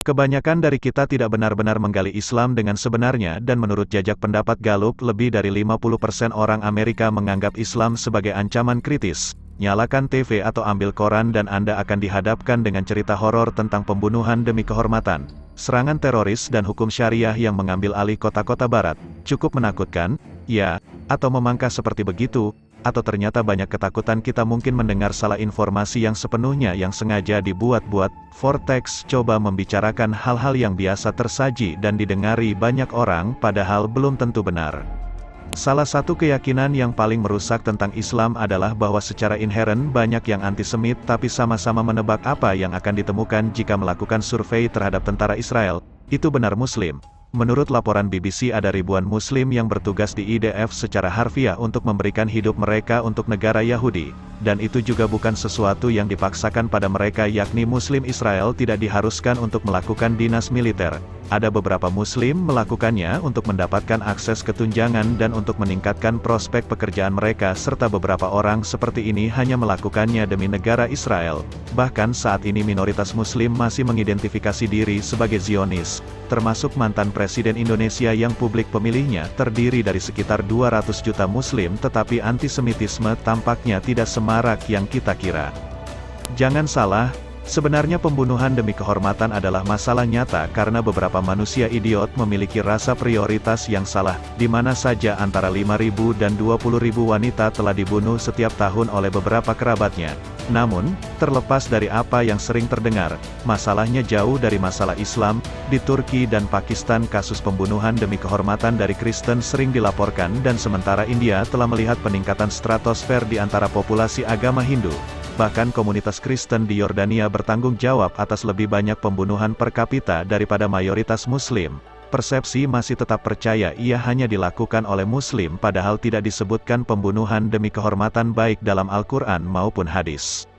Kebanyakan dari kita tidak benar-benar menggali Islam dengan sebenarnya dan menurut jajak pendapat Gallup lebih dari 50% orang Amerika menganggap Islam sebagai ancaman kritis. Nyalakan TV atau ambil koran dan Anda akan dihadapkan dengan cerita horor tentang pembunuhan demi kehormatan, serangan teroris dan hukum syariah yang mengambil alih kota-kota barat. Cukup menakutkan, ya, atau memangkas seperti begitu, atau ternyata banyak ketakutan kita mungkin mendengar salah informasi yang sepenuhnya yang sengaja dibuat-buat. Vortex coba membicarakan hal-hal yang biasa tersaji dan didengari banyak orang padahal belum tentu benar. Salah satu keyakinan yang paling merusak tentang Islam adalah bahwa secara inheren banyak yang antisemit tapi sama-sama menebak apa yang akan ditemukan jika melakukan survei terhadap tentara Israel. Itu benar Muslim. Menurut laporan BBC ada ribuan Muslim yang bertugas di IDF secara harfiah untuk memberikan hidup mereka untuk negara Yahudi. Dan itu juga bukan sesuatu yang dipaksakan pada mereka yakni Muslim Israel tidak diharuskan untuk melakukan dinas militer. Ada beberapa Muslim melakukannya untuk mendapatkan akses ke tunjangan dan untuk meningkatkan prospek pekerjaan mereka serta beberapa orang seperti ini hanya melakukannya demi negara Israel. Bahkan saat ini minoritas Muslim masih mengidentifikasi diri sebagai Zionis, termasuk mantan Presiden Indonesia yang publik pemilihnya terdiri dari sekitar 200 juta Muslim tetapi antisemitisme tampaknya tidak semarak yang kita kira. Jangan salah, sebenarnya pembunuhan demi kehormatan adalah masalah nyata karena beberapa manusia idiot memiliki rasa prioritas yang salah, di mana saja antara 5.000 dan 20.000 wanita telah dibunuh setiap tahun oleh beberapa kerabatnya. Namun, terlepas dari apa yang sering terdengar, masalahnya jauh dari masalah Islam. Di Turki dan Pakistan kasus pembunuhan demi kehormatan dari Kristen sering dilaporkan dan sementara India telah melihat peningkatan stratosfer di antara populasi agama Hindu. Bahkan komunitas Kristen di Yordania bertanggung jawab atas lebih banyak pembunuhan per kapita daripada mayoritas Muslim. Persepsi masih tetap percaya ia hanya dilakukan oleh Muslim padahal tidak disebutkan pembunuhan demi kehormatan baik dalam Al-Quran maupun hadis.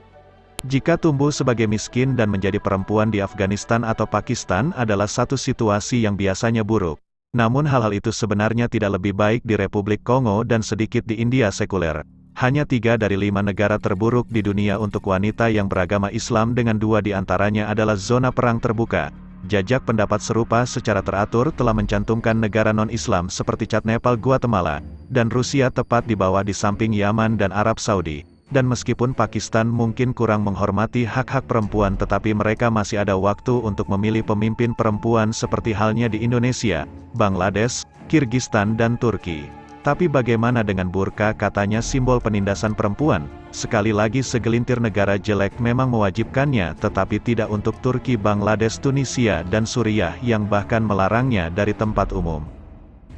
Jika tumbuh sebagai miskin dan menjadi perempuan di Afghanistan atau Pakistan adalah satu situasi yang biasanya buruk. Namun hal-hal itu sebenarnya tidak lebih baik di Republik Kongo dan sedikit di India sekuler. Hanya 3 dari 5 negara terburuk di dunia untuk wanita yang beragama Islam dengan 2 di antaranya adalah zona perang terbuka. Jajak pendapat serupa secara teratur telah mencantumkan negara non-Islam seperti Chad, Nepal, Guatemala, dan Rusia tepat di bawah di samping Yaman dan Arab Saudi. Dan meskipun Pakistan mungkin kurang menghormati hak-hak perempuan tetapi mereka masih ada waktu untuk memilih pemimpin perempuan seperti halnya di Indonesia, Bangladesh, Kirgistan dan Turki. Tapi bagaimana dengan burka katanya simbol penindasan perempuan? Sekali lagi segelintir negara jelek memang mewajibkannya tetapi tidak untuk Turki, Bangladesh, Tunisia dan Suriah yang bahkan melarangnya dari tempat umum.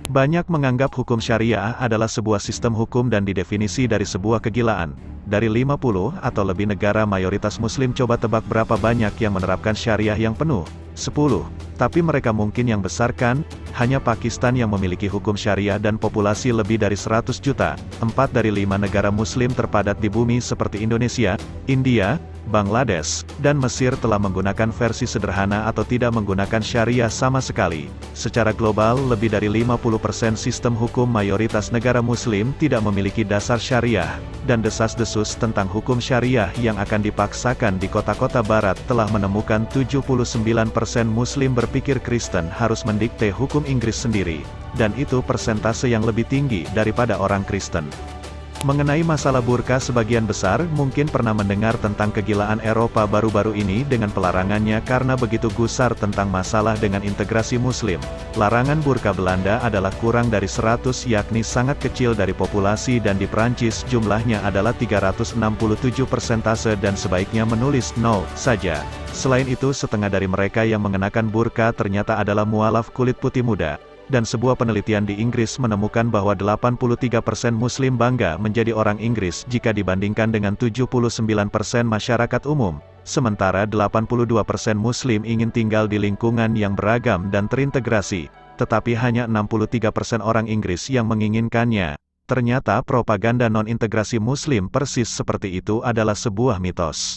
Banyak menganggap hukum syariah adalah sebuah sistem hukum dan didefinisi dari sebuah kegilaan. Dari 50 atau lebih negara mayoritas Muslim coba tebak berapa banyak yang menerapkan syariah yang penuh? 10. Tapi mereka mungkin yang besar kan? Hanya Pakistan yang memiliki hukum syariah dan populasi lebih dari 100 juta. 4 dari 5 negara Muslim terpadat di bumi seperti Indonesia, India, Bangladesh, dan Mesir telah menggunakan versi sederhana atau tidak menggunakan syariah sama sekali. Secara global, lebih dari 50% sistem hukum mayoritas negara Muslim tidak memiliki dasar syariah, dan desas-desus tentang hukum syariah yang akan dipaksakan di kota-kota barat telah menemukan 79% Muslim berpikir Kristen harus mendikte hukum Inggris sendiri, dan itu persentase yang lebih tinggi daripada orang Kristen. Mengenai masalah burka sebagian besar mungkin pernah mendengar tentang kegilaan Eropa baru-baru ini dengan pelarangannya karena begitu gusar tentang masalah dengan integrasi Muslim. Larangan burka Belanda adalah kurang dari 100 yakni sangat kecil dari populasi dan di Prancis jumlahnya adalah 367 persentase dan sebaiknya menulis 0 saja. Selain itu setengah dari mereka yang mengenakan burka ternyata adalah mualaf kulit putih muda. Dan sebuah penelitian di Inggris menemukan bahwa 83% Muslim bangga menjadi orang Inggris jika dibandingkan dengan 79% masyarakat umum. Sementara 82% Muslim ingin tinggal di lingkungan yang beragam dan terintegrasi, tetapi hanya 63% orang Inggris yang menginginkannya. Ternyata propaganda non-integrasi Muslim persis seperti itu adalah sebuah mitos.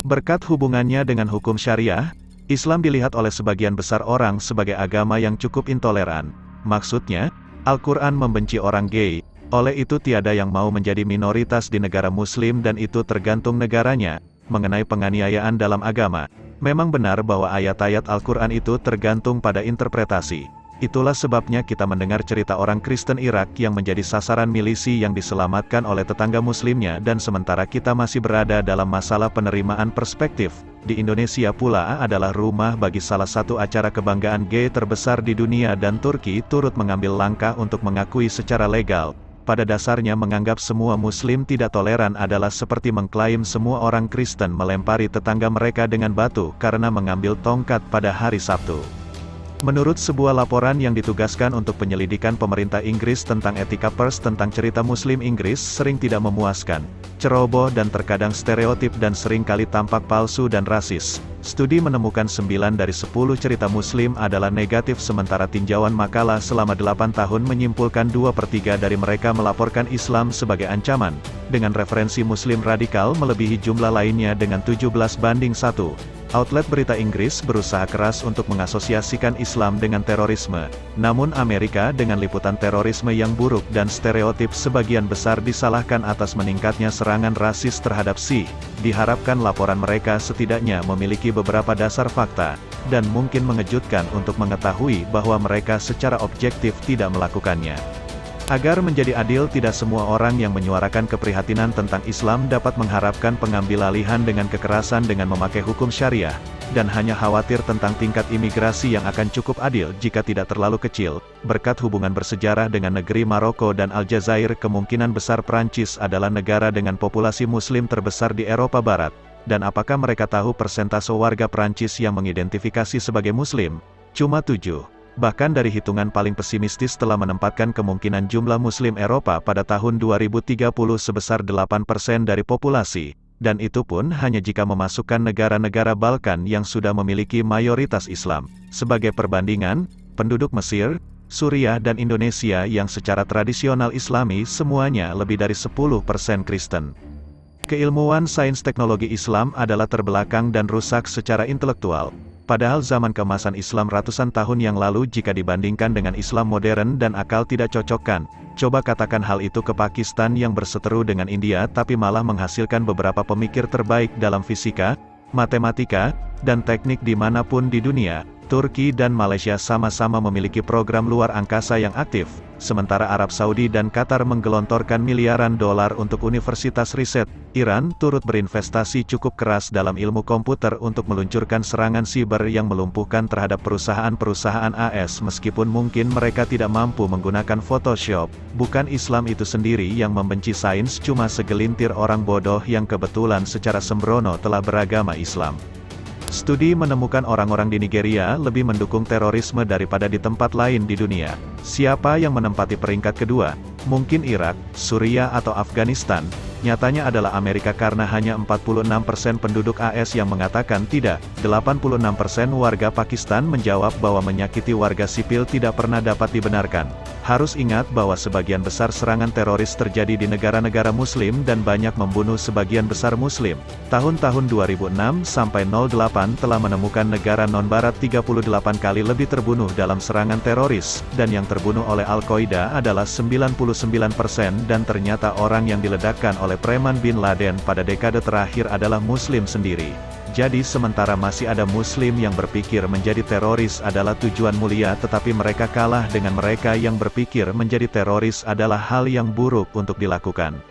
Berkat hubungannya dengan hukum syariah, Islam dilihat oleh sebagian besar orang sebagai agama yang cukup intoleran. Maksudnya, Al-Quran membenci orang gay, oleh itu tiada yang mau menjadi minoritas di negara Muslim dan itu tergantung negaranya. Mengenai penganiayaan dalam agama, Memang benar bahwa ayat-ayat Al-Quran itu tergantung pada interpretasi. Itulah sebabnya kita mendengar cerita orang Kristen Irak yang menjadi sasaran milisi yang diselamatkan oleh tetangga muslimnya, dan sementara kita masih berada dalam masalah penerimaan perspektif. Di Indonesia pula adalah rumah bagi salah satu acara kebanggaan gay terbesar di dunia, dan Turki turut mengambil langkah untuk mengakui secara legal. Pada dasarnya menganggap semua muslim tidak toleran adalah seperti mengklaim semua orang Kristen melempari tetangga mereka dengan batu karena mengambil tongkat pada hari Sabtu. Menurut sebuah laporan yang ditugaskan untuk penyelidikan pemerintah Inggris tentang etika pers tentang cerita Muslim Inggris sering tidak memuaskan, ceroboh dan terkadang stereotip dan seringkali tampak palsu dan rasis. Studi menemukan 9 dari 10 cerita Muslim adalah negatif, sementara tinjauan makalah selama 8 tahun menyimpulkan 2/3 dari mereka melaporkan Islam sebagai ancaman, dengan referensi Muslim radikal melebihi jumlah lainnya dengan 17:1. Outlet berita Inggris berusaha keras untuk mengasosiasikan Islam dengan terorisme, namun Amerika dengan liputan terorisme yang buruk dan stereotip sebagian besar disalahkan atas meningkatnya serangan rasis terhadap Sikh. Diharapkan laporan mereka setidaknya memiliki beberapa dasar fakta, dan mungkin mengejutkan untuk mengetahui bahwa mereka secara objektif tidak melakukannya. Agar menjadi adil, tidak semua orang yang menyuarakan keprihatinan tentang Islam dapat mengharapkan pengambilalihan dengan kekerasan dengan memakai hukum syariah, dan hanya khawatir tentang tingkat imigrasi yang akan cukup adil jika tidak terlalu kecil. Berkat hubungan bersejarah dengan negeri Maroko dan Aljazair, kemungkinan besar Prancis adalah negara dengan populasi Muslim terbesar di Eropa Barat. Dan apakah mereka tahu persentase warga Prancis yang mengidentifikasi sebagai Muslim? Cuma 7. Bahkan dari hitungan paling pesimistis telah menempatkan kemungkinan jumlah Muslim Eropa pada tahun 2030 sebesar 8% dari populasi, dan itu pun hanya jika memasukkan negara-negara Balkan yang sudah memiliki mayoritas Islam. Sebagai perbandingan, penduduk Mesir, Suriah dan Indonesia yang secara tradisional Islami semuanya lebih dari 10% Kristen. Keilmuan sains teknologi Islam adalah terbelakang dan rusak secara intelektual. Padahal zaman keemasan Islam ratusan tahun yang lalu jika dibandingkan dengan Islam modern dan akal tidak cocokkan. Coba katakan hal itu ke Pakistan yang berseteru dengan India tapi malah menghasilkan beberapa pemikir terbaik dalam fisika, matematika, dan teknik dimanapun di dunia. Turki dan Malaysia sama-sama memiliki program luar angkasa yang aktif, sementara Arab Saudi dan Qatar menggelontorkan miliaran dolar untuk universitas riset. Iran turut berinvestasi cukup keras dalam ilmu komputer untuk meluncurkan serangan siber yang melumpuhkan terhadap perusahaan-perusahaan AS meskipun mungkin mereka tidak mampu menggunakan Photoshop. Bukan Islam itu sendiri yang membenci sains, cuma segelintir orang bodoh yang kebetulan secara sembrono telah beragama Islam. Studi menemukan orang-orang di Nigeria lebih mendukung terorisme daripada di tempat lain di dunia. Siapa yang menempati peringkat kedua? Mungkin Irak, Suriah atau Afghanistan? Nyatanya adalah Amerika karena hanya 46% penduduk AS yang mengatakan tidak. 86% warga Pakistan menjawab bahwa menyakiti warga sipil tidak pernah dapat dibenarkan. Harus ingat bahwa sebagian besar serangan teroris terjadi di negara-negara Muslim dan banyak membunuh sebagian besar Muslim. Tahun-tahun 2006 sampai 08 telah menemukan negara non-Barat 38 kali lebih terbunuh dalam serangan teroris, dan yang terbunuh oleh Al-Qaeda adalah 99%, dan ternyata orang yang diledakkan oleh preman Bin Laden pada dekade terakhir adalah Muslim sendiri. Jadi sementara masih ada Muslim yang berpikir menjadi teroris adalah tujuan mulia, tetapi mereka kalah dengan mereka yang berpikir menjadi teroris adalah hal yang buruk untuk dilakukan.